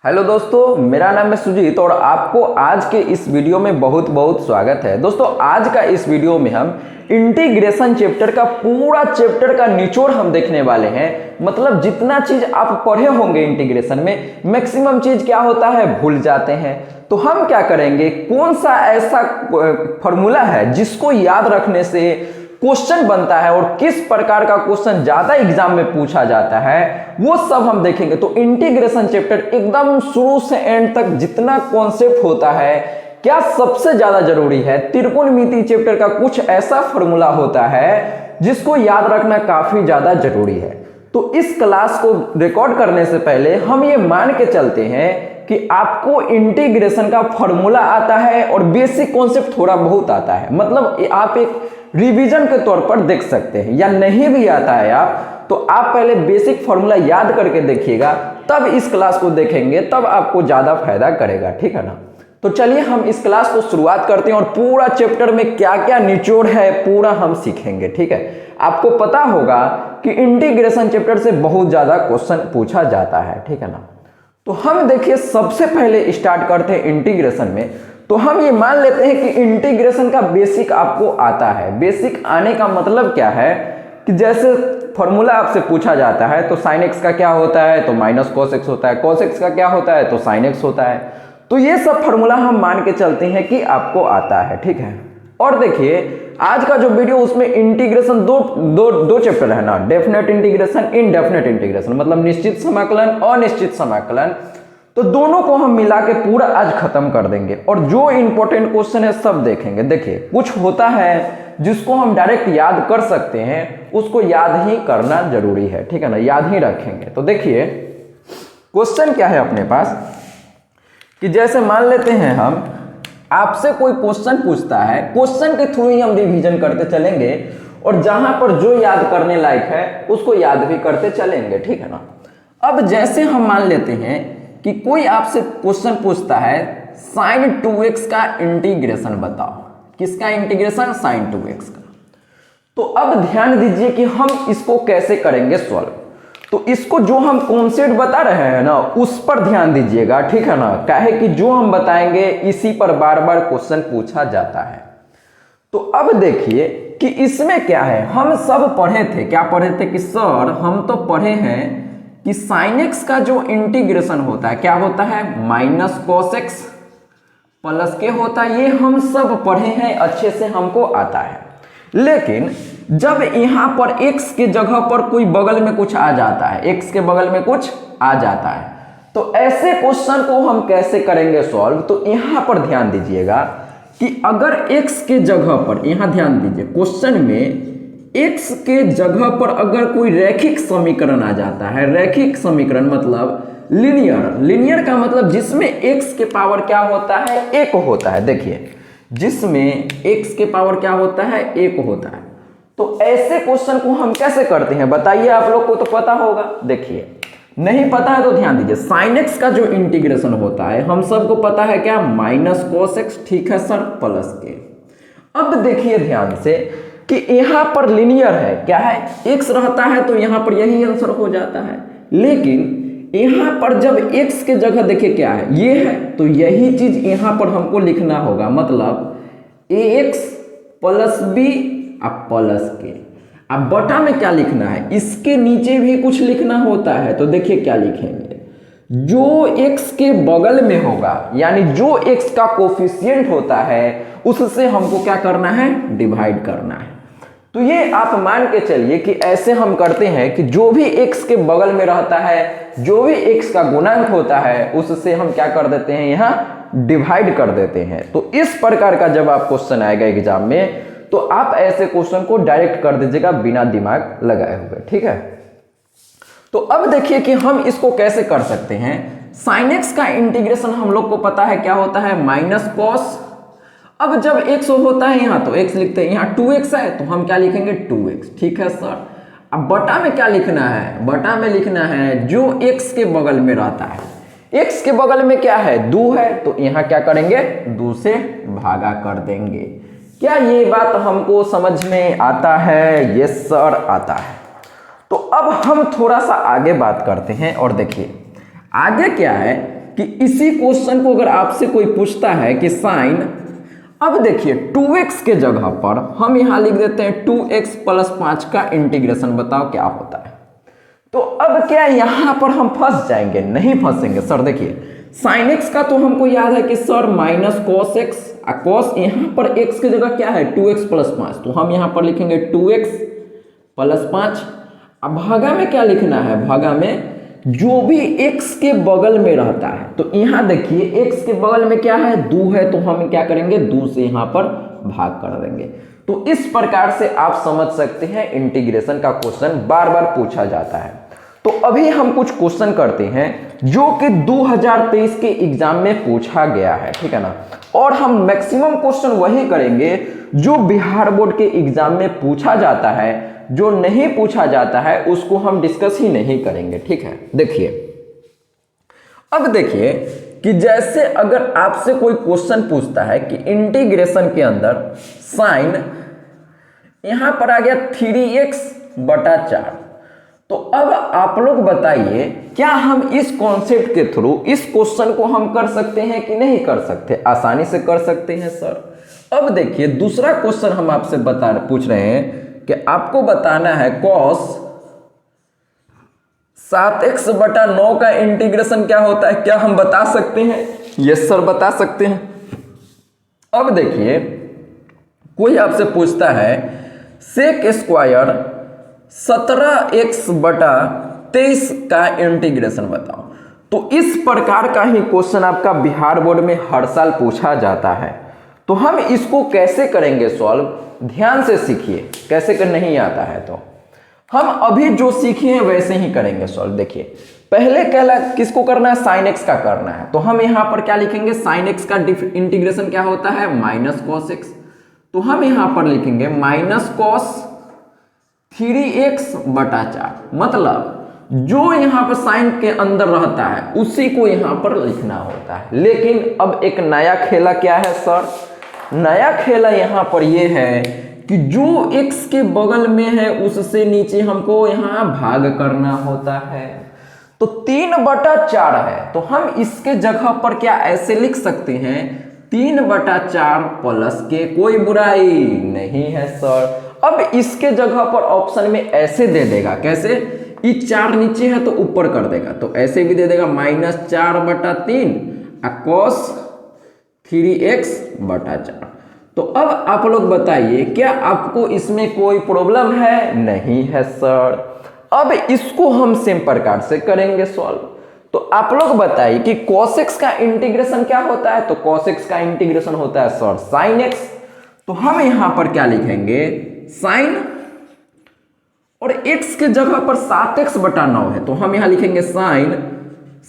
Hello दोस्तों, मेरा नाम है सुजीत और आपको आज के इस वीडियो में बहुत बहुत स्वागत है। दोस्तों, आज का इस वीडियो में हम इंटीग्रेशन चैप्टर का पूरा चैप्टर का निचोड़ हम देखने वाले हैं। मतलब जितना चीज आप पढ़े होंगे इंटीग्रेशन में, मैक्सिमम चीज क्या होता है, भूल जाते हैं। तो हम क्या करेंगे, कौन सा ऐसा फॉर्मूला है जिसको याद रखने से क्वेश्चन बनता है और किस प्रकार का क्वेश्चन ज्यादा एग्जाम में पूछा जाता है, वो सब हम देखेंगे। तो इंटीग्रेशन चैप्टर एकदम शुरू से एंड तक जितना कॉन्सेप्ट होता है, क्या सबसे ज्यादा जरूरी है, त्रिकोणमिति चैप्टर का कुछ ऐसा फॉर्मूला होता है जिसको याद रखना काफी ज्यादा जरूरी है। तो इस क्लास को रिकॉर्ड करने से पहले हम ये मान के चलते हैं कि आपको इंटीग्रेशन का फॉर्मूला आता है और बेसिक कॉन्सेप्ट थोड़ा बहुत आता है। मतलब आप एक रिवीजन के तौर पर देख सकते हैं, या नहीं भी आता है आप तो आप पहले बेसिक फॉर्मूला याद करके देखिएगा, तब इस क्लास को देखेंगे, तब आपको ज्यादा फायदा करेगा। ठीक है ना। तो चलिए हम इस क्लास को शुरुआत करते हैं और पूरा चैप्टर में क्या क्या निचोड़ है पूरा हम सीखेंगे। ठीक है। आपको पता होगा कि इंटीग्रेशन चैप्टर से बहुत ज्यादा क्वेश्चन पूछा जाता है। ठीक है ना। तो हम देखिए सबसे पहले स्टार्ट करते हैं इंटीग्रेशन में। तो हम ये मान लेते हैं कि इंटीग्रेशन का बेसिक आपको आता है। बेसिक आने का मतलब क्या है कि जैसे फॉर्मूला आपसे पूछा जाता है तो साइन एक्स का क्या होता है, तो माइनस कॉस एक्स होता है। कॉस एक्स का क्या होता है, तो साइन एक्स होता है। तो ये सब फॉर्मूला हम मान के चलते हैं कि आपको आता है। ठीक है। और देखिए आज का जो वीडियो, उसमें इंटीग्रेशन दो चैप्टर है ना, डेफिनेट इंटीग्रेशन, इनडेफिनेट इंटीग्रेशन, मतलब निश्चित समाकलन, अनिश्चित समाकलन। तो दोनों को हम मिला के पूरा आज खत्म कर देंगे और जो इंपॉर्टेंट क्वेश्चन है सब देखेंगे। देखिए कुछ होता है जिसको हम डायरेक्ट याद कर सकते हैं, उसको याद ही करना जरूरी है। ठीक है ना, याद ही रखेंगे। तो देखिए क्वेश्चन क्या है अपने पास, कि जैसे मान लेते हैं हम आपसे कोई क्वेश्चन पूछता है, क्वेश्चन के थ्रू ही हम रिवीजन करते चलेंगे और जहां पर जो याद करने लायक है उसको याद भी करते चलेंगे। ठीक है ना। अब जैसे हम मान लेते हैं कि कोई आपसे क्वेश्चन पूछता है साइन 2x का इंटीग्रेशन बताओ। किसका इंटीग्रेशन? साइन 2x का। तो अब ध्यान दीजिए कि हम इसको कैसे करेंगे सॉल्व। तो इसको जो हम कॉन्सेप्ट बता रहे हैं ना, उस पर ध्यान दीजिएगा। ठीक है ना। काहे कि जो हम बताएंगे इसी पर बार बार क्वेश्चन पूछा जाता है। तो अब देखिए कि इसमें क्या है, हम सब पढ़े थे, क्या पढ़े थे कि सर हम तो पढ़े हैं कि साइन एक्स का जो इंटीग्रेशन होता है क्या होता है, माइनस कॉस एक्स प्लस के होता है। ये हम सब पढ़े हैं, अच्छे से हमको आता है। लेकिन जब यहां पर x के जगह पर कोई बगल में कुछ आ जाता है, x के बगल में कुछ आ जाता है, तो ऐसे क्वेश्चन को हम कैसे करेंगे सॉल्व। तो यहां पर ध्यान दीजिएगा कि अगर x के जगह पर, यहां ध्यान दीजिए क्वेश्चन में x के जगह पर अगर कोई रैखिक समीकरण आ जाता है, रैखिक समीकरण मतलब लीनियर, लीनियर का मतलब जिसमें x के पावर क्या होता है, 1 होता है। देखिए जिसमें x के पावर क्या होता है, 1 होता है। तो ऐसे क्वेश्चन को हम कैसे करते हैं बताइए, आप लोग को तो पता होगा। देखिए नहीं पता है तो ध्यान दीजिए, साइन एक्स का जो इंटीग्रेशन होता है हम सबको पता है क्या, माइनस कॉस एक्स। ठीक है सर, प्लस के। अब देखिए ध्यान से कि यहां पर लीनियर है, क्या है, x रहता है तो यहां पर यही आंसर हो जाता है। लेकिन यहां पर जब x के जगह देखिए क्या है, ये है, तो यही चीज यहां पर हमको लिखना होगा। मतलब ax प्लस b अब प्लस के। अब बटा में क्या लिखना है, इसके नीचे भी कुछ लिखना होता है। तो देखिए क्या लिखेंगे, जो x के बगल में होगा, यानी जो x का कोफिशिएंट होता है उससे हमको क्या करना है, डिवाइड करना है। तो ये आप मान के चलिए कि ऐसे हम करते हैं कि जो भी x के बगल में रहता है, जो भी x का गुणांक होता है, उससे हम क्या कर देते हैं, यहाँ डिवाइड कर देते हैं। तो इस प्रकार का जब आप क्वेश्चन आएगा एग्जाम में, तो आप ऐसे क्वेश्चन को डायरेक्ट कर दीजिएगा बिना दिमाग लगाए हुए। ठीक है। तो अब देखिए कि हम इसको कैसे कर सकते हैं। साइन एक्स का इंटीग्रेशन हम लोग को पता है क्या होता है, माइनस कॉस। अब जब x होता है यहाँ तो x लिखते हैं, यहाँ 2x है तो हम क्या लिखेंगे, 2x। ठीक है सर। अब बटा में क्या लिखना है, बटा में लिखना है जो x के बगल में रहता है। x के बगल में क्या है, 2 है, तो यहाँ क्या करेंगे, 2 से भागा कर देंगे। क्या ये बात हमको समझ में आता है? यस सर, आता है। तो अब हम थोड़ा सा आगे बात करते हैं और देखिए आगे क्या है कि इसी क्वेश्चन को अगर आपसे कोई पूछता है कि साइन, अब देखिए 2x के जगह पर हम यहां लिख देते हैं 2x प्लस 5 का इंटीग्रेशन, बताओ क्या होता है। तो अब क्या यहां पर हम फंस जाएंगे? नहीं फंसेंगे सर। देखिए साइन x का तो हमको याद है कि sir minus cos x, cos यहां पर x की जगह क्या है 2x प्लस 5, तो हम यहां पर लिखेंगे 2x प्लस 5। अब भागा में क्या लिखना है? भागा में जो भी x के बगल में रहता है, तो यहां देखिए x के बगल में क्या है 2 है, तो हम क्या करेंगे 2 से यहां पर भाग कर देंगे। तो इस प्रकार से आप समझ सकते हैं इंटीग्रेशन का क्वेश्चन बार बार पूछा जाता है। तो अभी हम कुछ क्वेश्चन करते हैं जो कि 2023 के एग्जाम में पूछा गया है, ठीक है ना। और हम मैक्सिमम क्वेश्चन वही करेंगे जो बिहार बोर्ड के एग्जाम में पूछा जाता है, जो नहीं पूछा जाता है उसको हम डिस्कस ही नहीं करेंगे, ठीक है। देखिए अब देखिए कि जैसे अगर आपसे कोई क्वेश्चन पूछता है कि इंटीग्रेशन के अंदर साइन यहां पर आ गया 3x/4, तो अब आप लोग बताइए क्या हम इस कॉन्सेप्ट के थ्रू इस क्वेश्चन को हम कर सकते हैं कि नहीं कर सकते? आसानी से कर सकते हैं सर। अब देखिए दूसरा क्वेश्चन हम आपसे पूछ रहे हैं कि आपको बताना है cos 7x/9 का इंटीग्रेशन क्या होता है, क्या हम बता सकते हैं? यस सर बता सकते हैं। अब देखिए कोई आपसे पूछता है सेक स्क्वायर 17x/23 का इंटीग्रेशन बताओ, तो इस प्रकार का ही क्वेश्चन आपका बिहार बोर्ड में हर साल पूछा जाता है। तो हम इसको कैसे करेंगे सॉल्व, ध्यान से सीखिए, कैसे कर नहीं आता है तो हम अभी जो सीखे हैं वैसे ही करेंगे सॉल्व। देखिए पहले किसको करना है? साइन एक्स का करना है, तो हम यहां पर क्या लिखेंगे? साइन एक्स का इंटीग्रेशन क्या होता है? माइनस कॉस एक्स, तो हम यहां पर लिखेंगे माइनस कॉस 3x/4, मतलब जो यहां पर साइन के अंदर रहता है उसी को यहां पर लिखना होता है। लेकिन अब एक नया खेला क्या है सर? नया खेला यहां पर यह है कि जो x के बगल में है उससे नीचे हमको यहां भाग करना होता है। तो 3/4 है, तो हम इसके जगह पर क्या ऐसे लिख सकते हैं 3/4 प्लस के, कोई बुराई नहीं है सर। अब इसके जगह पर ऑप्शन में ऐसे दे देगा, कैसे? ये 4 नीचे है तो ऊपर कर देगा, तो ऐसे भी दे देगा -4/3 cos 3x/4। तो अब आप लोग बताइए क्या आपको इसमें कोई प्रॉब्लम है? नहीं है सर। अब इसको हम सेम प्रकार से करेंगे सॉल्व। तो आप लोग बताइए कि cos x का इंटीग्रेशन क्या होता है? तो cos x का इंटीग्रेशन होता है सर sin x, तो हम यहां पर क्या लिखेंगे sin, और x के जगह पर 7x/9 है, तो हम यहां लिखेंगे sin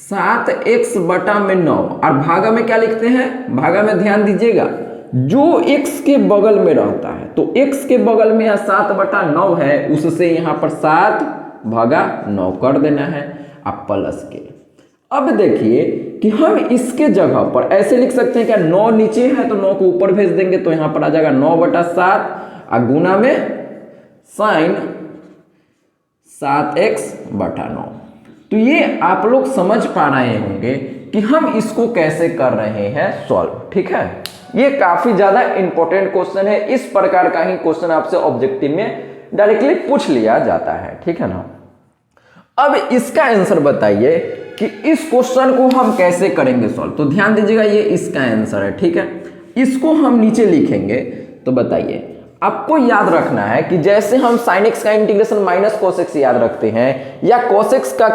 7x/9, और भागा में क्या लिखते हैं? भागा में ध्यान दीजिएगा जो x के बगल में रहता है, तो x के बगल में 7/9 है, उससे यहां पर 7/9 कर देना है आप प्लस के। अब देखिए कि हम इसके जगह पर ऐसे लिख सकते हैं क्या 9 नीचे है तो 9 को ऊपर भेज देंगे, तो यहां पर आ जाएगा 9/7 और गुना में साइन 7x/9। तो ये आप लोग समझ पा रहे होंगे कि हम इसको कैसे कर रहे हैं सॉल्व, ठीक है। ये काफी ज्यादा इंपॉर्टेंट क्वेश्चन है, इस प्रकार का ही क्वेश्चन आपसे ऑब्जेक्टिव में डायरेक्टली पूछ लिया जाता है, ठीक है ना। अब इसका आंसर बताइए कि इस क्वेश्चन को हम कैसे करेंगे सॉल्व। तो ध्यान दीजिएगा ये इसका आंसर है, ठीक है। इसको हम नीचे लिखेंगे, तो बताइए आपको याद रखना है कि जैसे हम sin x का इंटीग्रेशन माइनस cos x याद रखते हैं या cos x का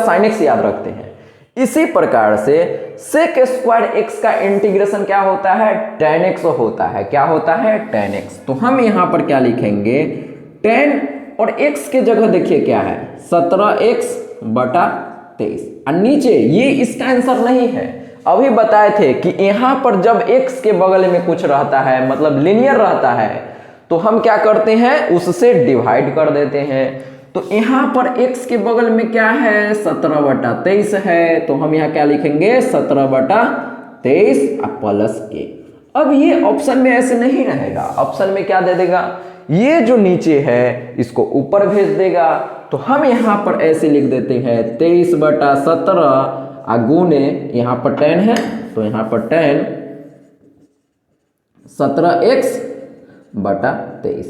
sin x याद रखते हैं, इसी प्रकार से sec स्क्वायर x का इंटीग्रेशन क्या होता है? tan x होता है। क्या होता है? tan x। तो हम यहां पर क्या लिखेंगे tan, और x के जगह देखिए क्या है 17x/23, और नीचे ये इसका आंसर नहीं है। अभी बताए थे कि यहां पर जब x के बगल में कुछ रहता है, मतलब लीनियर रहता है, तो हम क्या करते हैं उससे डिवाइड कर देते हैं। तो यहां पर x के बगल में क्या है 17/23 है, तो हम यहां क्या लिखेंगे 17/23 प्लस के। अब ये ऑप्शन में ऐसे नहीं रहेगा, ऑप्शन में क्या दे देगा, ये जो नीचे है इसको ऊपर भेज देगा। तो हम यहां पर ऐसे लिख देते हैं 23/17 गुने यहाँ पर 10 है तो यहाँ पर 10 17x बटा 23।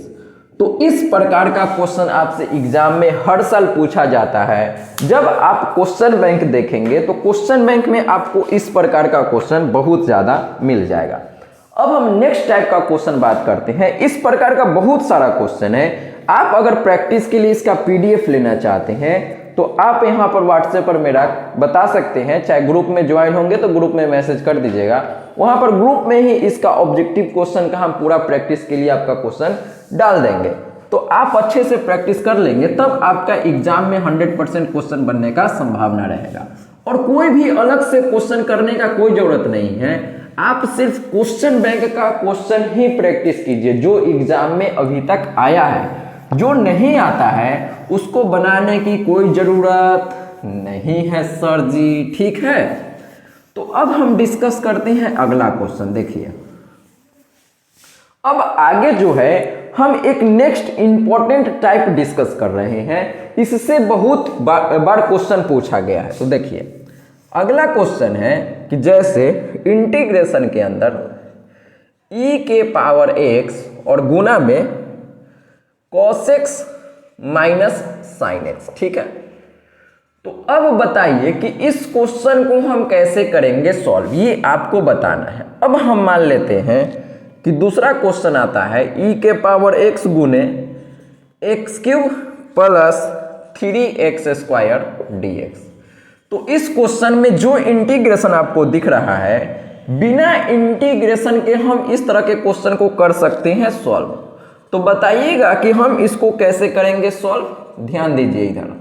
तो इस प्रकार का क्वेश्चन आपसे एग्जाम में हर साल पूछा जाता है। जब आप क्वेश्चन बैंक देखेंगे तो क्वेश्चन बैंक में आपको इस प्रकार का क्वेश्चन बहुत ज़्यादा मिल जाएगा। अब हम नेक्स्ट टाइप का क्वेश्चन बात करते हैं। इस प्रकार का बहुत सारा क्वेश्चन है। आप अगर प्रैक्टिस के लिए इसका पीडीएफ लेना चाहते हैं तो आप यहाँ पर व्हाट्सएप पर मेरा बता सकते हैं, चाहे ग्रुप में ज्वाइन होंगे तो ग्रुप में मैसेज कर दीजिएगा। वहाँ पर ग्रुप में ही इसका ऑब्जेक्टिव क्वेश्चन का हम पूरा प्रैक्टिस के लिए आपका क्वेश्चन डाल देंगे। तो आप अच्छे से प्रैक्टिस कर लेंगे तब आपका एग्जाम में 100% क्वेश्चन बनने का संभावना रहेगा। और कोई भी अलग से क्वेश्चन करने का कोई जरूरत नहीं है, आप सिर्फ क्वेश्चन बैंक का क्वेश्चन ही प्रैक्टिस कीजिए जो एग्जाम में अभी तक आया है। जो नहीं आता है उसको बनाने की कोई जरूरत नहीं है सर जी, ठीक है। तो अब हम डिस्कस करते हैं अगला क्वेश्चन। देखिए अब आगे जो है हम एक नेक्स्ट इंपॉर्टेंट टाइप डिस्कस कर रहे हैं। इससे बहुत बार क्वेश्चन पूछा गया है। तो देखिए अगला क्वेश्चन है कि जैसे इंटीग्रेशन के अंदर e के पावर x और गुना में cos x minus sine x, ठीक है। तो अब बताइए कि इस क्वेश्चन को हम कैसे करेंगे सॉल्व, ये आपको बताना है। अब हम मान लेते हैं कि दूसरा क्वेश्चन आता है e के पावर x गुने x cube plus 3x square dx। तो इस क्वेश्चन में जो इंटीग्रेशन आपको दिख रहा है, बिना इंटीग्रेशन के हम इस तरह के क्वेश्चन को कर सकते हैं सॉल्व। तो बताइएगा कि हम इसको कैसे करेंगे सॉल्व। ध्यान दीजिए इधर,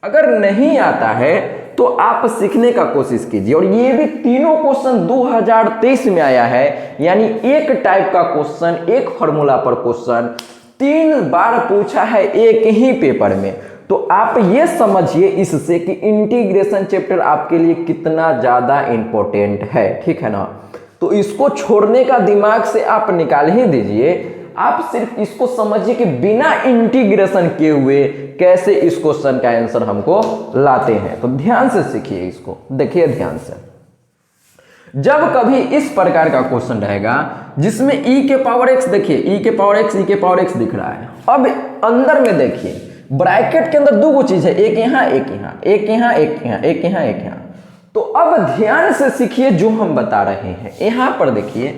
अगर नहीं आता है तो आप सीखने का कोशिश कीजिए। और ये भी तीनों क्वेश्चन 2023 में आया है, यानी एक टाइप का क्वेश्चन, एक फॉर्मूला पर क्वेश्चन 3 बार पूछा है एक ही पेपर में। तो आप ये समझिए इससे कि इंटीग्रेशन चैप्टर आपके लिए कितना ज्यादा इंपॉर्टेंट है, ठीक है ना। तो इसको छोड़ने का दिमाग से आप निकाल ही दीजिए। आप सिर्फ इसको समझिए कि बिना इंटीग्रेशन किए हुए कैसे इस क्वेश्चन का आंसर हमको लाते हैं। तो ध्यान से सीखिए इसको, देखिए ध्यान से। जब कभी इस प्रकार का क्वेश्चन रहेगा जिसमें e के पावर x, देखिए e के पावर x दिख रहा है। अब अंदर में देखिए ब्रैकेट के अंदर दो चीज है, एक यहाँ एक यहाँ, एक यहाँ एक यहाँ, एक यहाँ एक यहाँ। तो अब ध्यान से सीखिए जो हम बता रहे हैं। यहाँ पर देखिए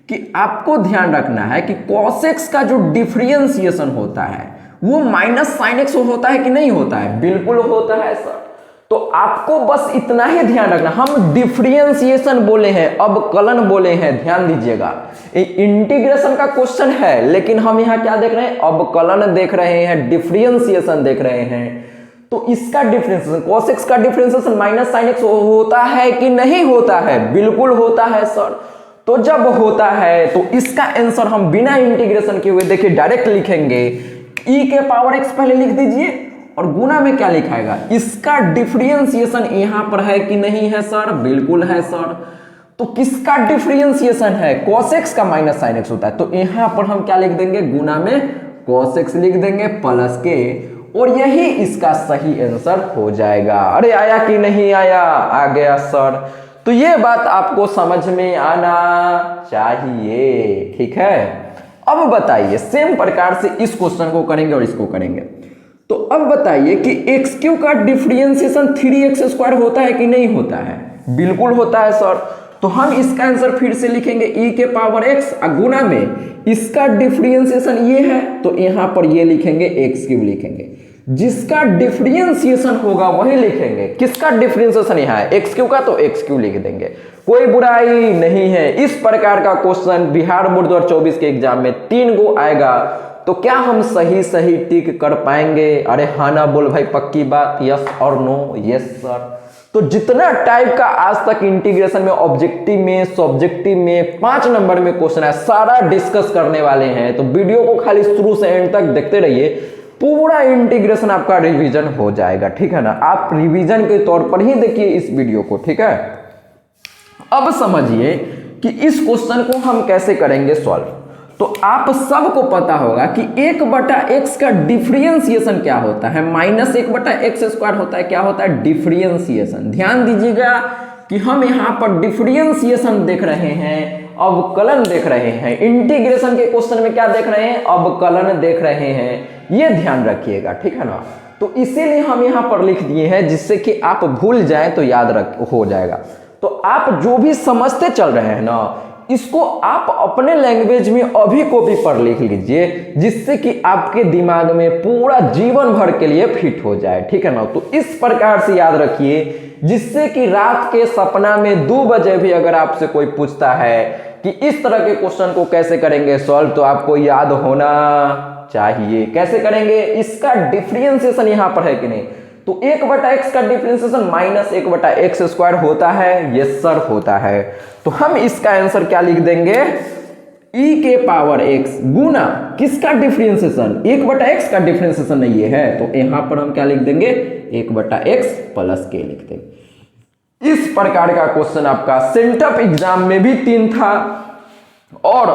कि आपको ध्यान रखना है कि cos x का जो डिफरेंशिएशन होता है वो माइनस साइन x होता है कि नहीं होता है? बिल्कुल होता है सर। तो आपको बस इतना ही ध्यान रखना, हम डिफरेंशिएशन बोले हैं, अवकलन बोले हैं, ध्यान दीजिएगा। इंटीग्रेशन का क्वेश्चन है लेकिन हम यहाँ क्या देख रहे हैं? अवकलन देख रहे हैं, डिफरेंशिएशन देख रहे हैं। तो इसका डिफरेंशिएशन cos x का डिफरेंशिएशन माइनस साइन x होता है कि नहीं होता है? बिल्कुल होता है सर। तो जब होता है तो इसका आंसर हम बिना इंटीग्रेशन किए हुए देखिए डायरेक्ट लिखेंगे। e के पावर x पहले लिख दीजिए और गुना में क्या लिखाएगा? इसका डिफरेंशिएशन यहाँ पर है कि नहीं है सर? बिल्कुल है सर। तो किसका डिफरेंशिएशन है? cos x का माइनस साइन x होता है। तो यहाँ पर हम क्या लिख देंगे? गुना में cos x लिख देंगे प्लस के, और यही इसका सही आंसर हो जाएगा। अरे आया कि नहीं आया? आ गया सर। तो ये बात आपको समझ में आना चाहिए, ठीक है। अब बताइए सेम प्रकार से इस क्वेश्चन को करेंगे और इसको करेंगे। तो अब बताइए कि एक्स क्यू का डिफरेंशिएशन 3x स्क्वायर होता है कि नहीं होता है? बिल्कुल होता है सर। तो हम इसका आंसर फिर से लिखेंगे e के पावर x गुना में इसका डिफरेंशिएशन ये है तो यहाँ पर ये लिखेंगे एक्स क्यूब लिखेंगे। जिसका डिफरेंशिएशन होगा वही लिखेंगे। किसका डिफरेंशिएशन यहाँ है? एक्स क्यू का, तो एक्स क्यू लिख देंगे, कोई बुराई नहीं है। इस प्रकार का क्वेश्चन बिहार बोर्ड 2024 के एग्जाम में 3 गो आएगा। तो क्या हम सही टिक कर पाएंगे? अरे हाँ ना बोल भाई, पक्की बात, यस और नो? Yes sir. तो जितना टाइप का आज तक इंटीग्रेशन में, ऑब्जेक्टिव में, सब्जेक्टिव में 5 नंबर में क्वेश्चन है, सारा डिस्कस करने वाले हैं। तो वीडियो को खाली शुरू से एंड तक देखते रहिए, पूरा इंटीग्रेशन आपका रिवीजन हो जाएगा, ठीक है ना। आप रिवीजन के तौर पर ही देखिए इस वीडियो को, ठीक है। अब समझिए कि इस क्वेश्चन को हम कैसे करेंगे सॉल्व। तो तो आप सबको पता होगा कि 1/x का डिफरेंशिएशन क्या होता है, -1/x² होता है। क्या होता है? डिफरेंशिएशन। ध्यान दीजिएगा कि हम यहाँ पर डिफरेंशिएशन देख रहे हैं, अवकलन देख रहे हैं। इंटीग्रेशन के क्वेश्चन में क्या देख रहे हैं? अवकलन देख रहे हैं। ये ध्यान रखिएगा, ठीक है ना। तो इसीलिए हम यहाँ पर लिख दिए हैं, जिससे कि आप भूल जाएं तो याद रख हो जाएगा। तो आप जो भी समझते चल रहे हैं ना, इसको आप अपने लैंग्वेज में अभी कॉपी पर लिख लीजिए, जिससे कि आपके दिमाग में पूरा जीवन भर के लिए फिट हो जाए, ठीक है ना। तो इस प्रकार से याद रखिए, जिससे कि रात के सपना में 2 बजे भी अगर आपसे कोई पूछता है कि इस तरह के क्वेश्चन को कैसे करेंगे सॉल्व, तो आपको याद होना चाहिए। कैसे करेंगे? इसका डिफरेंशिएशन यहाँ पर है कि नहीं? तो 1/x का डिफरेंशिएशन -1/x² होता है। यस सर, होता है। तो हम इसका आंसर क्या लिख देंगे? e⁻x गुना किसका डिफरेंशिएशन? 1/x का डिफरेंशिएशन नहीं ये है, तो यहां पर हम क्या लिख देंगे? 1/x + k लिख देंगे। इस प्रकार का क्वेश्चन आपका सेंटअप एग्जाम में भी 3 था। और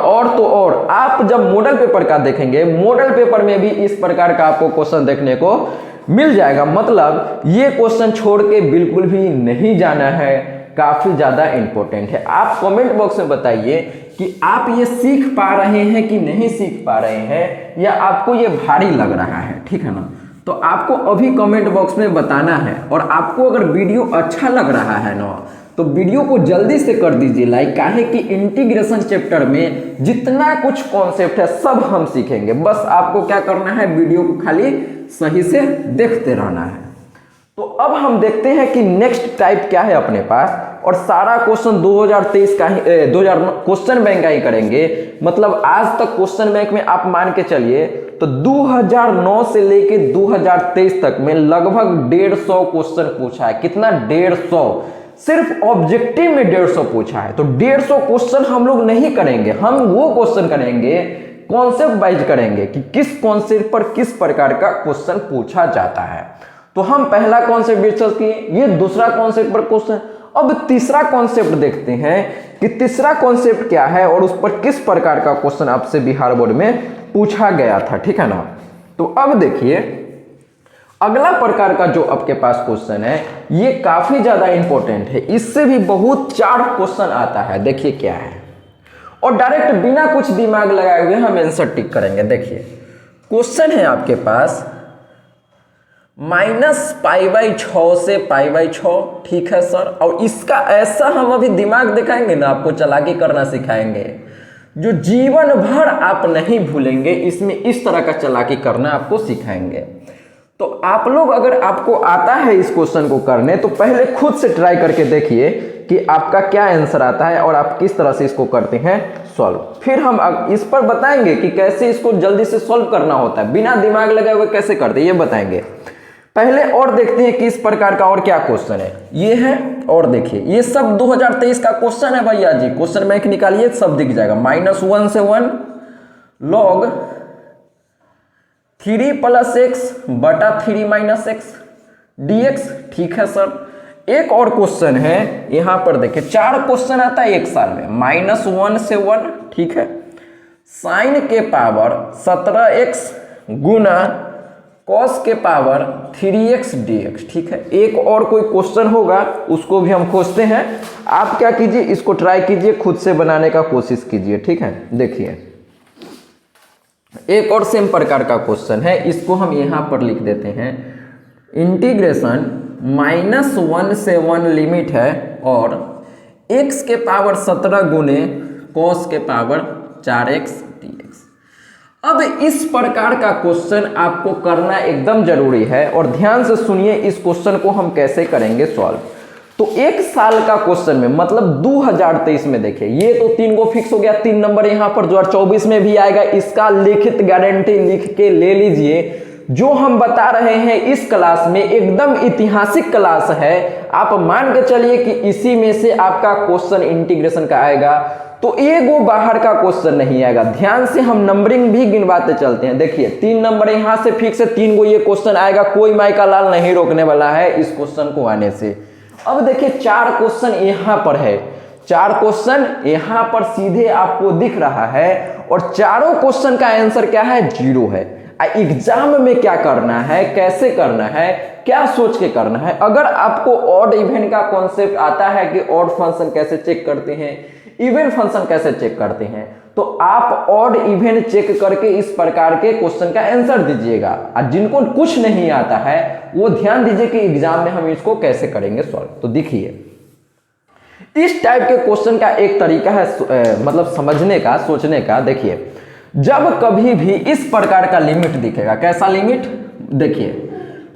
आप जब मॉडल पेपर का देखेंगे, मॉडल पेपर में भी इस प्रकार का आपको क्वेश्चन देखने को मिल जाएगा। मतलब ये क्वेश्चन छोड़ के बिल्कुल भी नहीं जाना है, काफी ज्यादा इंपॉर्टेंट है। आप कमेंट बॉक्स में बताइए कि आप ये सीख पा रहे हैं कि नहीं सीख पा रहे हैं, या आपको ये भारी लग रहा है, ठीक है ना। तो आपको अभी कमेंट बॉक्स में बताना है। और आपको अगर वीडियो अच्छा लग रहा है ना, तो वीडियो को जल्दी से कर दीजिए लाइक। काहे कि इंटीग्रेशन चैप्टर में जितना कुछ कॉन्सेप्ट है सब हम सीखेंगे। बस आपको क्या करना है? वीडियो को खाली सही से देखते रहना है। तो अब हम देखते हैं कि नेक्स्ट टाइप क्या है अपने पास। और सारा क्वेश्चन 2023 का ही 2000 क्वेश्चन बैंक का ही करेंगे। मतलब आज तक क्वेश्चन बैंक में आप मान के चलिए तो 2009 से लेके 2023 तक में लगभग 150 क्वेश्चन पूछा है। कितना? 150। सिर्फ ऑब्जेक्टिव में 150 पूछा है। तो 150 क्वेश्चन हम लोग नहीं करेंगे, हम वो क्वेश्चन करेंगे कॉन्सेप्ट वाइज करेंगे कि किस कॉन्सेप्ट पर किस प्रकार का क्वेश्चन पूछा जाता है। तो हम पहला कॉन्सेप्ट डिस्कस किए, ये दूसरा कॉन्सेप्ट पर क्वेश्चन। अब तीसरा कॉन्सेप्ट देखते हैं कि तीसरा कॉन्सेप्ट क्या है और उस पर किस प्रकार का क्वेश्चन आपसे बिहार बोर्ड में पूछा गया था, ठीक है ना। तो अब देखिए अगला प्रकार का जो आपके पास क्वेश्चन है, ये काफी ज्यादा इंपॉर्टेंट है। इससे भी बहुत 4 क्वेश्चन आता है। देखिए क्या है, और डायरेक्ट बिना कुछ दिमाग लगाए हुए हम आंसर टिक करेंगे। देखिए क्वेश्चन है आपके पास -π/6 से π/6, ठीक है सर। और इसका ऐसा हम अभी दिमाग दिखाएंगे ना, आपको चालाकी करना सिखाएंगे जो जीवन भर आप नहीं भूलेंगे। इसमें इस तरह का चालाकी करना आपको सिखाएंगे। तो आप लोग अगर आपको आता है इस क्वेश्चन को करने, तो पहले खुद से ट्राई करके देखिए कि आपका क्या आंसर आता है और आप किस तरह से इसको करते हैं सॉल्व। फिर हम इस पर बताएंगे कि कैसे इसको जल्दी से सॉल्व करना होता है, बिना दिमाग लगाए हुए कैसे करते हैं ये बताएंगे। पहले और देखते हैं कि इस प्रकार का और क्या क्वेश्चन है। ये है, और देखिए ये सब 2023 का क्वेश्चन है भैया जी। क्वेश्चन बैंक निकालिए, सब दिख जाएगा। -1 से 1 log 3 + x/3 - x dx, ठीक है सर। एक और क्वेश्चन है यहां पर देखिए, 4 क्वेश्चन आता है एक साल में। -1 से 1, ठीक है, sin के पावर 17x गुना cos के पावर 3x dx, ठीक है। एक और कोई क्वेश्चन होगा, उसको भी हम खोजते हैं। आप क्या कीजिए, इसको ट्राई कीजिए, खुद से बनाने का कोशिश कीजिए, ठीक है। देखिए एक और सेम प्रकार का क्वेश्चन है, इसको हम यहां पर लिख देते हैं। इंटीग्रेशन -1 से 1 लिमिट है और x के पावर 17 गुने cos के पावर 4x dx। अब इस प्रकार का क्वेश्चन आपको करना एकदम जरूरी है, और ध्यान से सुनिए इस क्वेश्चन को हम कैसे करेंगे सॉल्व। तो एक साल का क्वेश्चन में, मतलब 2023 में देखिए, ये तो 3 को फिक्स हो गया। 3 नंबर यहां पर 2024 में भी आएगा, इसका लिखित गारंटी लिख के ले लीजिए। जो हम बता रहे हैं इस क्लास में एकदम ऐतिहासिक क्लास है। आप मान के चलिए कि इसी में से आपका क्वेश्चन इंटीग्रेशन का आएगा, तो एगो बाहर का क्वेश्चन नहीं आएगा। ध्यान से हम नंबरिंग भी गिनवाते चलते हैं। देखिए 3 नंबर यहां से फिक्स है, 3 को ये क्वेश्चन आएगा, कोई माई का लाल नहीं रोकने वाला है इस क्वेश्चन को आने से। अब देखिए 4 क्वेश्चन यहां पर है, 4 क्वेश्चन यहां पर सीधे आपको दिख रहा है और चारों क्वेश्चन का आंसर क्या है 0 है। एग्जाम में क्या करना है, कैसे करना है, क्या सोच के करना है। अगर आपको ऑड इवन का कॉन्सेप्ट आता है कि ऑड फंक्शन कैसे चेक करते हैं, इवन फंक्शन कैसे चेक करते हैं, तो आप ऑड इवन चेक करके इस प्रकार के क्वेश्चन का आंसर दीजिएगा। और जिनको कुछ नहीं आता है वो ध्यान दीजिए कि एग्जाम में हम इसको कैसे करेंगे सॉल्व। तो देखिए इस टाइप के क्वेश्चन का एक तरीका है मतलब समझने का, सोचने का। देखिए जब कभी भी इस प्रकार का लिमिट दिखेगा, कैसा लिमिट, देखिए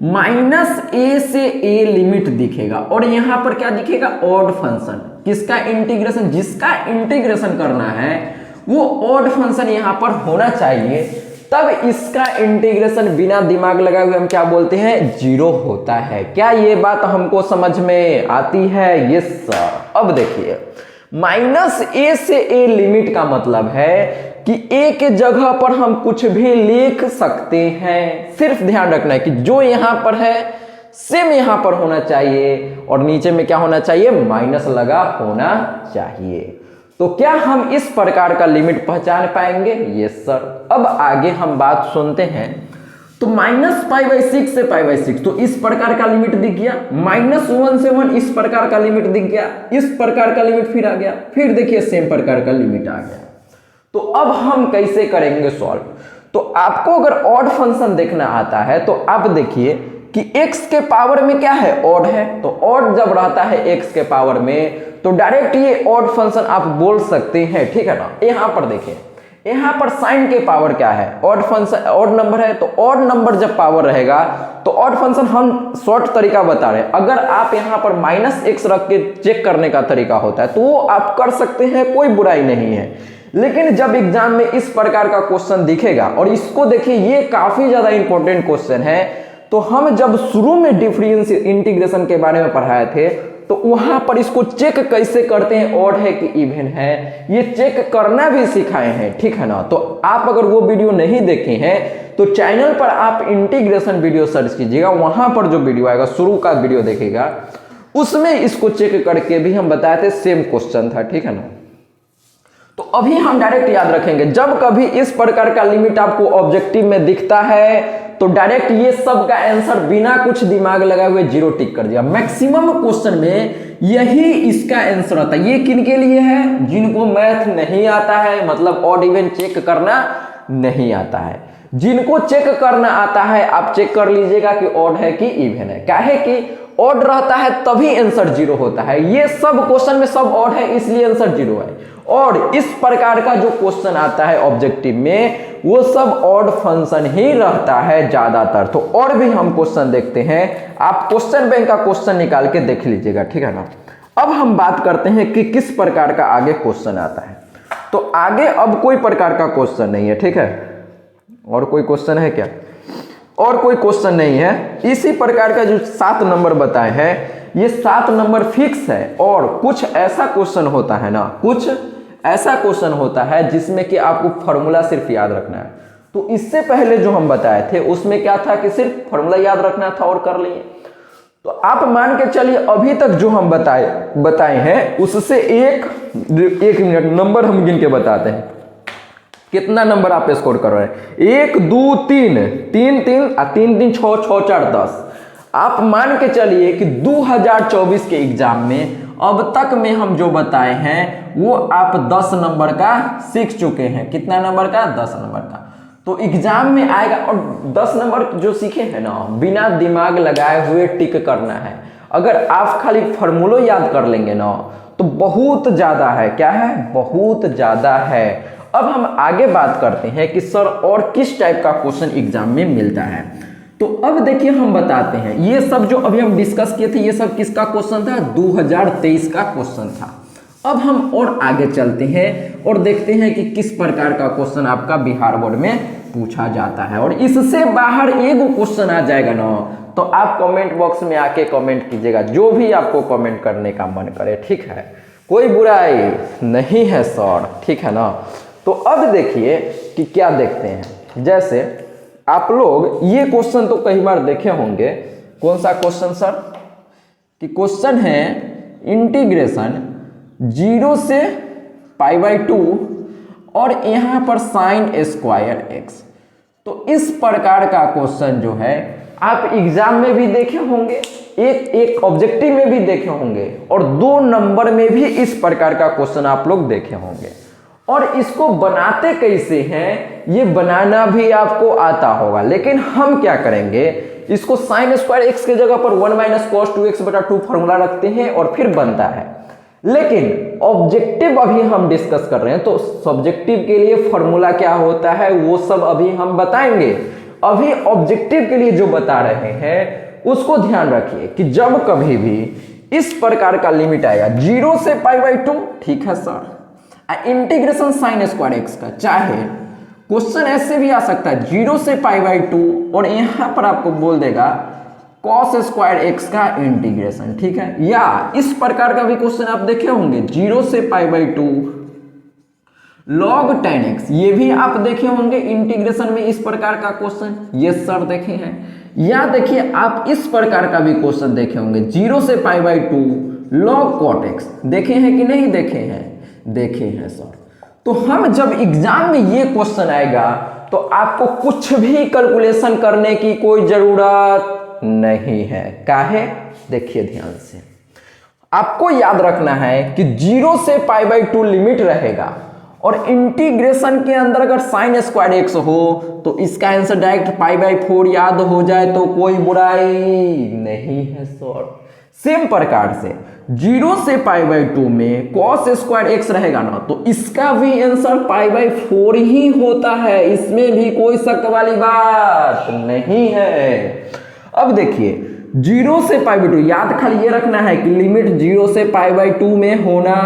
-a से a लिमिट दिखेगा और यहां पर क्या दिखेगा ऑड फंक्शन, किसका इंटीग्रेशन, जिसका इंटीग्रेशन करना है वो ऑड फंक्शन यहां पर होना चाहिए, तब इसका इंटीग्रेशन बिना दिमाग लगाए हुए हम क्या बोलते हैं 0 होता है। क्या ये बात हमको समझ में आती है? Yes sir. अब देखिए -a से a लिमिट का मतलब है कि a के जगह पर हम कुछ भी लिख सकते हैं। सिर्फ ध्यान रखना है कि जो यहां पर है सेम यहां पर होना चाहिए और नीचे में क्या होना चाहिए, माइनस लगा होना चाहिए। तो क्या हम इस प्रकार का लिमिट पहचान पाएंगे? Yes sir. अब आगे हम बात सुनते हैं। तो -π/6 से π/6 तो इस प्रकार का लिमिट दिख गया, -1 से 1 इस प्रकार का लिमिट दिख गया, इस प्रकार का लिमिट फिर आ गया, फिर देखिए सेम प्रकार का लिमिट आ गया। तो अब हम कैसे करेंगे सॉल्व? तो आपको अगर ऑड फंक्शन देखना आता है तो आप देखिए कि x के पावर में क्या है, ऑड है, तो ऑड जब रहता है x के पावर में तो डायरेक्ट ये ऑड फंक्शन आप बोल सकते हैं, ठीक है ना। यहां पर देखिए यहां पर साइन के पावर क्या है, ऑड फंक्शन, ऑड नंबर है, तो ऑड नंबर जब पावर रहेगा तो ऑड फंक्शन हम शॉर्ट तरीका बता रहे हैं। अगर आप यहां पर -x रख के चेक करने का तरीका होता है तो वो आप कर सकते हैं, कोई बुराई नहीं है। लेकिन जब एग्जाम में इस प्रकार का क्वेश्चन दिखेगा, और इसको देखिए ये काफी ज्यादा इंपॉर्टेंट क्वेश्चन है, तो हम जब शुरू में डिफरेंशियल इंटीग्रेशन के बारे में पढ़ाए थे तो वहां पर इसको चेक कैसे करते हैं, ऑड है कि इवन है, ये चेक करना भी सिखाए हैं, ठीक है ना। तो आप अगर वो वीडियो नहीं देखे हैं तो चैनल पर आप इंटीग्रेशन वीडियो सर्च कीजिएगा, वहां पर जो वीडियो आएगा शुरू का वीडियो देखेगा, उसमें इसको चेक करके भी हम बताए थे, सेम क्वेश्चन था, ठीक है ना। तो अभी हम डायरेक्ट याद रखेंगे, जब कभी इस प्रकार का लिमिट आपको ऑब्जेक्टिव में दिखता है तो डायरेक्ट ये सब का आंसर बिना कुछ दिमाग लगाए हुए 0 टिक कर दिया। मैक्सिमम क्वेश्चन में यही इसका आंसर आता है। ये किन के लिए है? जिनको मैथ नहीं आता है, मतलब ऑड इवन चेक करना नहीं आता है। जिनको चेक करना आता है आप चेक कर लीजिएगा कि ऑड है कि इवन है। काहे कि ऑड रहता है तभी आंसर 0 होता है। ये सब क्वेश्चन में सब ऑड है इसलिए आंसर 0 है। और इस प्रकार का जो क्वेश्चन आता है ऑब्जेक्टिव में वो सब ऑड फंक्शन ही रहता है ज्यादातर। तो और भी हम क्वेश्चन देखते हैं, आप क्वेश्चन बैंक का क्वेश्चन निकाल के देख लीजिएगा, ठीक है ना। अब हम बात करते हैं कि किस प्रकार का आगे क्वेश्चन आता है। तो आगे अब कोई प्रकार का क्वेश्चन नहीं है, ठीक है। और कोई क्वेश्चन है क्या? और कोई क्वेश्चन नहीं है। इसी प्रकार का जो 7 नंबर बताए हैं ये 7 नंबर फिक्स है। और कुछ ऐसा क्वेश्चन होता है ना, कुछ ऐसा क्वेश्चन होता है जिसमें कि आपको फॉर्मूला सिर्फ याद रखना है। तो इससे पहले जो हम बताए थे उसमें क्या था कि सिर्फ फॉर्मूला याद रखना था और कर लिए। तो आप मान के चलिए अभी तक जो हम बताए हैं उससे एक मिनट नंबर हम गिन के बताते हैं, कितना नंबर आप स्कोर कर रहे हैं। 1 2 3 3 3 3 3 6 6 4 10। आप मान के चलिए कि 2024 के एग्जाम में अब तक में हम जो बताए हैं वो आप 10 नंबर का सीख चुके हैं। कितना नंबर का? 10 नंबर का। तो एग्जाम में आएगा और 10 नंबर जो सीखे हैं ना बिना दिमाग लगाए हुए टिक करना है। अगर आप खाली फॉर्मूला याद कर लेंगे ना तो बहुत ज्यादा है। क्या है? बहुत ज्यादा है। अब हम आगे बात करते हैं कि सर और किस टाइप का क्वेश्चन एग्जाम में मिलता है। तो अब देखिए हम बताते हैं, ये सब जो अभी हम डिस्कस किए थे ये सब किसका क्वेश्चन था? 2023 का क्वेश्चन था। अब हम और आगे चलते हैं और देखते हैं कि किस प्रकार का क्वेश्चन आपका बिहार बोर्ड में पूछा जाता है। और इससे बाहर एक क्वेश्चन आ जाएगा ना तो आप कमेंट बॉक्स में आके कमेंट कीजिएगा, जो भी आपको कमेंट करने का मन करे, ठीक है। कोई बुराई नहीं है सर, ठीक है ना। तो अब देखिए कि क्या देखते हैं। जैसे आप लोग ये क्वेश्चन तो कई बार देखे होंगे। कौन सा क्वेश्चन सर? कि क्वेश्चन है इंटीग्रेशन 0 से π/2 और यहाँ पर sin स्क्वायर x। तो इस प्रकार का क्वेश्चन जो है आप एग्जाम में भी देखे होंगे, एक ऑब्जेक्टिव में भी देखे होंगे और 2 नंबर में भी इस प्रकार का क्वेश्चन आप लोग देखे होंगे। और इसको बनाते कैसे हैं ये बनाना भी आपको आता होगा, लेकिन हम क्या करेंगे, इसको sin स्क्वायर x के जगह पर 1 - cos 2x/2 फॉर्मूला रखते हैं और फिर बनता है। लेकिन ऑब्जेक्टिव अभी हम डिस्कस कर रहे हैं, तो सब्जेक्टिव के लिए फॉर्मूला क्या होता है वो सब अभी हम बताएंगे। अभी ऑब्जेक्टिव के लिए जो बता रहे हैं उसको ध्यान रखिए कि जब कभी भी इस प्रकार का लिमिट आएगा 0 से π/2, ठीक है sir, integration sin square x का, चाहे क्वेश्चन ऐसे भी आ सकता है 0 से π/2 और यहां पर आपको बोल देगा cos स्क्वायर x का इंटीग्रेशन, ठीक है। या इस प्रकार का भी क्वेश्चन आप देखे होंगे 0 से π/2 log tan x, ये भी आप देखे होंगे इंटीग्रेशन में इस प्रकार का क्वेश्चन, ये सर देखे हैं। या देखिए आप इस प्रकार का भी क्वेश्चन देखे होंगे 0 से π/2 log cot x, देखे हैं कि नहीं देखे हैं, देखे हैं सर। तो हम जब एग्जाम में ये क्वेश्चन आएगा तो आपको कुछ भी कैलकुलेशन करने की कोई जरूरत नहीं है। काहे, देखिए ध्यान से, आपको याद रखना है कि 0 से π/2 लिमिट रहेगा और इंटीग्रेशन के अंदर अगर sin स्क्वायर x हो तो इसका आंसर डायरेक्ट π/4 याद हो जाए तो कोई बुराई नहीं है सर। सेम प्रकार से 0 से π/2 में cos स्क्वायर x रहेगा ना, तो इसका भी आंसर π/4 ही होता है, इसमें भी कोई शक वाली बात नहीं है। अब देखिए 0 से π/2 याद खाली ये रखना है कि लिमिट 0 से π/2 में होना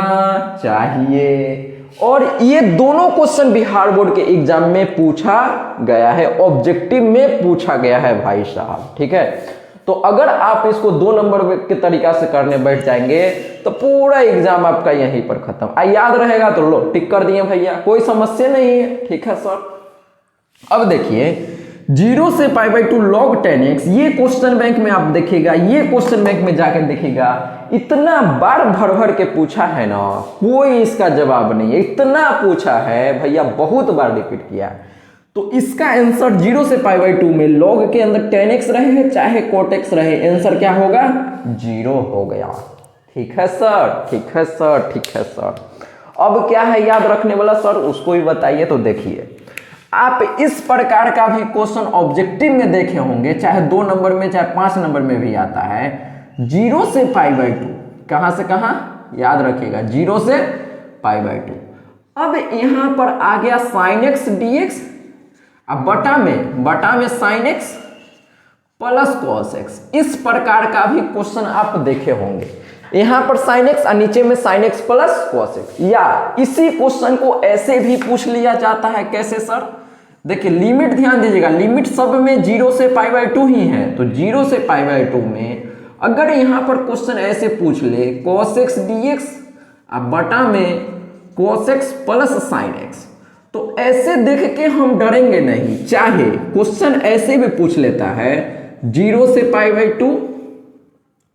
चाहिए। और ये दोनों क्वेश्चन बिहार बोर्ड के एग्जाम में पूछा गया है, ऑब्जेक्टिव में पूछा गया है भाई साहब, ठीक है। तो अगर आप इसको 2 नंबर के तरीका से करने बैठ जाएंगे तो पूरा एग्जाम आपका यहीं पर खत्म। याद रहेगा तो लो टिक कर दिए भैया, कोई समस्या नहीं है, ठीक है सर। अब देखिए 0 से π/2 log tan x, ये क्वेश्चन बैंक में आप देखिएगा, ये क्वेश्चन बैंक में जाकर देखिएगा, इतना बार भर भर के पूछा है ना, कोई इसका जवाब नहीं है, इतना पूछा है भैया, बहुत बार रिपीट किया। तो इसका आंसर 0 से π/2 में log के अंदर tan x रहे चाहे cot x रहे, आंसर क्या होगा, 0 हो गया, ठीक है सर, ठीक है सर, ठीक है सर। अब क्या है याद रखने वाला सर, उसको भी बताइए। तो देखिए आप इस प्रकार का भी क्वेश्चन ऑब्जेक्टिव में देखे होंगे, चाहे 2 नंबर में चाहे 5 नंबर में भी आता है। 0 से π/2 कहां से कहां याद रखिएगा, 0 से π/2। अब यहां पर आ गया sin x dx, अब बटा में sin x plus cos x, इस प्रकार का भी क्वेश्चन आप देखे होंगे। यहां पर sin x और नीचे में sin x plus cos x। या इसी क्वेश्चन को ऐसे भी पूछ लिया जाता है, कैसे सर, देखिए लिमिट ध्यान दीजिएगा, लिमिट सब में 0 से π/2 ही है। तो 0 से π/2 में अगर यहां पर क्वेश्चन ऐसे पूछ ले cos x dx अब बटा में cos x plus sin x, तो ऐसे देख के हम डरेंगे नहीं, चाहे क्वेश्चन ऐसे भी पूछ लेता है 0 से π/2।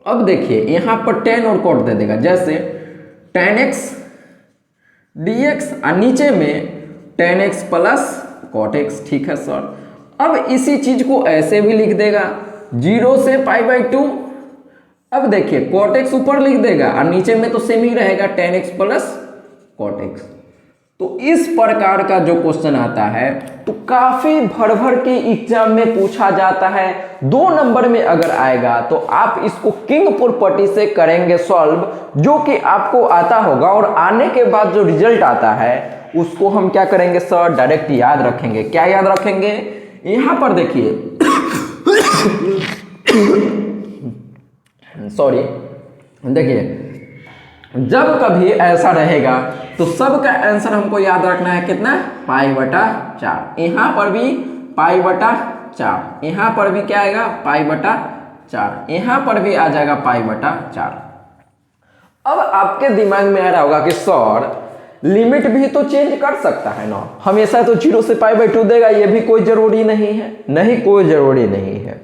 अब देखिए यहां पर tan और cot दे देगा, जैसे tan x dx और नीचे में tan x plus cot x, ठीक है सर। अब इसी चीज को ऐसे भी लिख देगा 0 से π/2। अब देखिए cot x ऊपर लिख देगा और नीचे में तो सेम ही रहेगा tan x plus cot x। तो इस प्रकार का जो क्वेश्चन आता है तो काफी भर भर के एग्जाम में पूछा जाता है। 2 नंबर में अगर आएगा तो आप इसको किंग प्रॉपर्टी से करेंगे सॉल्व, जो कि आपको आता होगा, और आने के बाद जो रिजल्ट आता है उसको हम क्या करेंगे सर, डायरेक्ट याद रखेंगे। क्या याद रखेंगे, यहां पर देखिए सॉरी, देखिए जब कभी ऐसा रहेगा तो सबका आंसर हमको याद रखना है कितना, π/4। यहां पर भी π/4, यहां पर भी क्या आएगा, π/4, यहां पर भी आ जाएगा π/4। अब आपके दिमाग में आ रहा होगा कि सर लिमिट भी तो चेंज कर सकता है ना, हमेशा तो 0 से π/2 देगा, ये भी कोई जरूरी नहीं है। नहीं, कोई जरूरी नहीं है।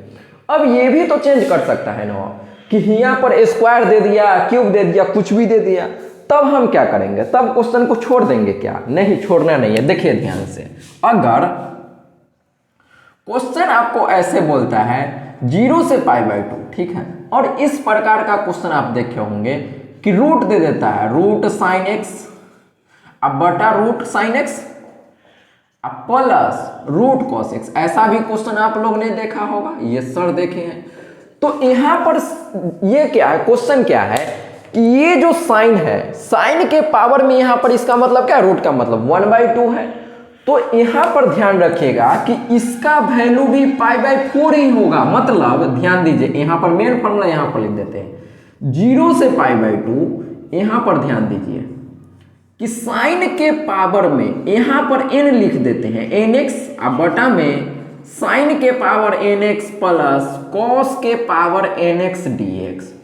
अब ये भी तो चेंज कर सकता है ना, कि यहाँ पर स्क्वायर दे दिया, क्यूब दे दिया, कुछ भी दे दिया। तब हम क्या करेंगे, तब क्वेश्चन को छोड़ देंगे क्या? नहीं, छोड़ना नहीं है। देखिए ध्यान से, अगर क्वेश्चन आपको ऐसे बोलता है 0 से π/2, ठीक है, और इस प्रकार का क्वेश्चन आप देखे होंगे कि रूट दे देता है, रूट साइन एक्स अब बटा रूट साइन एक्स अब प्लस रूट कॉस एक्स। ऐसा भी क्वेश्चन आप लोग ने देखा होगा, ये सर देखे हैं। तो यहां पर ये क्या है, क्वेश्चन क्या है कि ये जो साइन है, साइन के पावर में यहां पर इसका मतलब क्या, रूट का मतलब 1/2 है। तो यहां पर ध्यान रखिएगा कि इसका वैल्यू भी π/4 ही होगा। मतलब ध्यान दीजिए, यहां पर मेन फॉर्मूला यहां पर लिख देते हैं, 0 से π/2। यहां पर ध्यान दीजिए कि साइन के पावर में यहां पर n लिख देते हैं, nx अब बटा में साइन के पावर nx प्लस कॉस के पावर nx dx।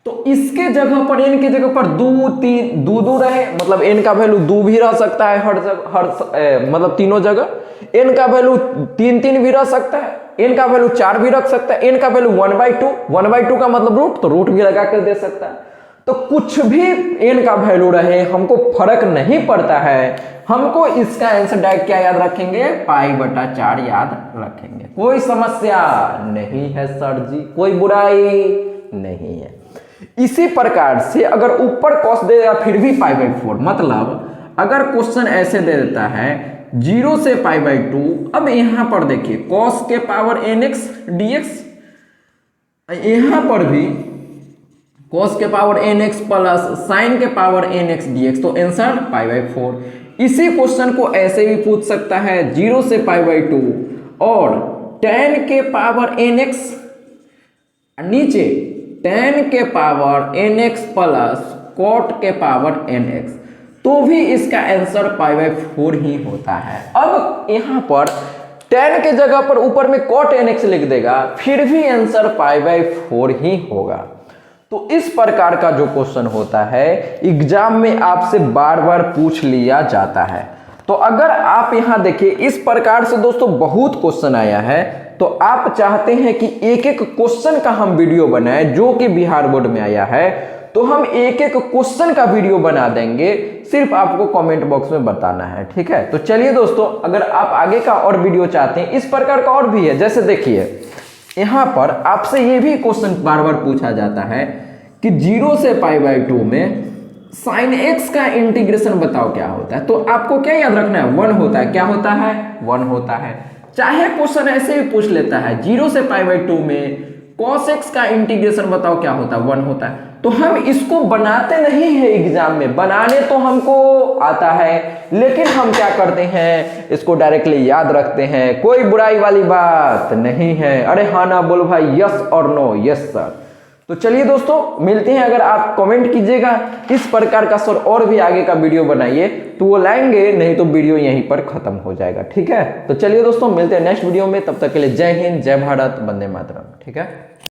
तो इसके जगह पर n की जगह पर 2 रहे, मतलब n का वैल्यू 2 भी रह सकता है मतलब तीनों जगह। n का वैल्यू 3 भी रह सकता है, n का वैल्यू 4 भी रख सकता है, n का वैल्यू 1/2 का मतलब रूट, तो रूट भी लगा कर दे सकता है। तो कुछ भी n का वैल्यू रहे, हमको फर्क नहीं पड़ता है, हमको इसका आंसर डायरेक्ट क्या याद रखेंगे, π/4 याद रखेंगे। कोई समस्या नहीं है सर जी, कोई बुराई नहीं है। इसी प्रकार से अगर ऊपर कॉस दे देगा फिर भी π/4, मतलब अगर क्वेश्चन ऐसे दे देता है 0 से π/2, अब यहां पर देखिए कॉस के पावर nx dx, यहां पर भी कॉस के पावर nx प्लस साइन के पावर nx dx, तो आंसर π/4। इसी क्वेश्चन को ऐसे भी पूछ सकता है 0 से π/2 और tan के पावर nx, नीचे tan के पावर nx प्लस cot के पावर nx, तो भी इसका आंसर π/4 ही होता है। अब यहां पर tan के जगह पर ऊपर में cot nx लिख देगा, फिर भी आंसर π/4 ही होगा। तो इस प्रकार का जो क्वेश्चन होता है एग्जाम में आपसे बार बार पूछ लिया जाता है। तो अगर आप यहां देखिए इस प्रकार से दोस्तों बहुत क्वेश्चन आया है, तो आप चाहते हैं कि एक एक क्वेश्चन का हम वीडियो बनाएं जो कि बिहार बोर्ड में आया है, तो हम एक एक क्वेश्चन का वीडियो बना देंगे, सिर्फ आपको कमेंट बॉक्स में बताना है, ठीक है। तो चलिए दोस्तों, अगर आप आगे का और वीडियो चाहते हैं, इस प्रकार का और भी है, जैसे देखिए यहां पर आपसे ये भी क्वेश्चन बार बार पूछा जाता है कि 0 से π/2 में साइन x का इंटीग्रेशन बताओ क्या होता है। तो आपको क्या याद रखना है, 1 होता है। क्या होता है, 1 होता है। चाहे क्वेश्चन ऐसे भी पूछ लेता है 0 से π/2 में cos x का इंटीग्रेशन बताओ क्या होता है, 1 होता है। तो हम इसको बनाते नहीं है एग्जाम में, बनाने तो हमको आता है, लेकिन हम क्या करते हैं, इसको डायरेक्टली याद रखते हैं। कोई बुराई वाली बात नहीं है। अरे हाँ ना बोल भाई, यस और नो, यस सर। तो चलिए दोस्तों, मिलते हैं। अगर आप कमेंट कीजिएगा इस प्रकार का सर और भी आगे का वीडियो बनाइए तो वो लाएंगे, नहीं तो वीडियो यहीं पर खत्म हो जाएगा, ठीक है। तो चलिए दोस्तों, मिलते हैं नेक्स्ट वीडियो में। तब तक के लिए जय हिंद, जय भारत, वंदे मातरम, ठीक है।